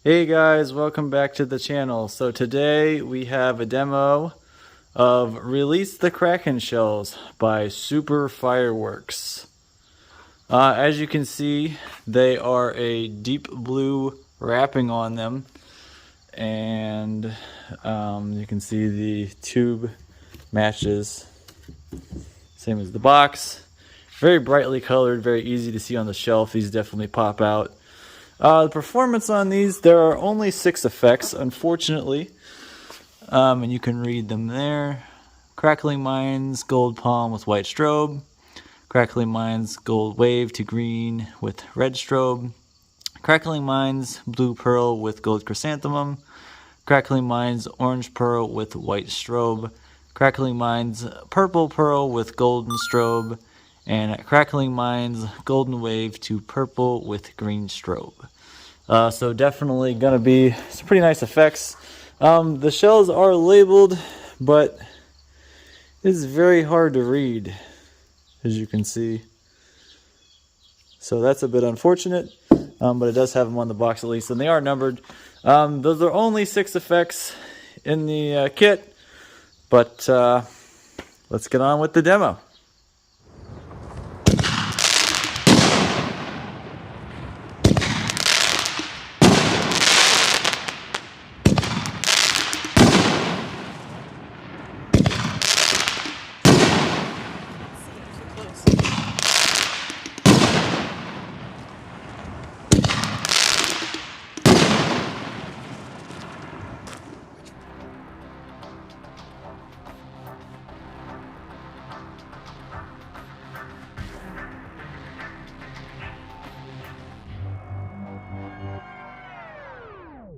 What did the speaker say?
Hey guys, welcome back to the channel. So today we have a demo of Release the Kraken Shells by Super Fireworks. As you can see, they are a deep blue wrapping on them, and you can see the tube matches, same as the box. Very brightly colored, very easy to see on the shelf. These definitely pop out. The performance on these, there are only 6 effects, unfortunately, and you can read them there. Crackling Mines, gold palm with white strobe. Crackling Mines, gold wave to green with red strobe. Crackling Mines, blue pearl with gold chrysanthemum. Crackling Mines, orange pearl with white strobe. Crackling Mines, purple pearl with golden strobe. And Crackling Mines, golden wave to purple with green strobe. So definitely going to be some pretty nice effects. The shells are labeled, but it's very hard to read, as you can see. So that's a bit unfortunate, but it does have them on the box at least, and they are numbered. Those are only 6 effects in the kit, but let's get on with the demo.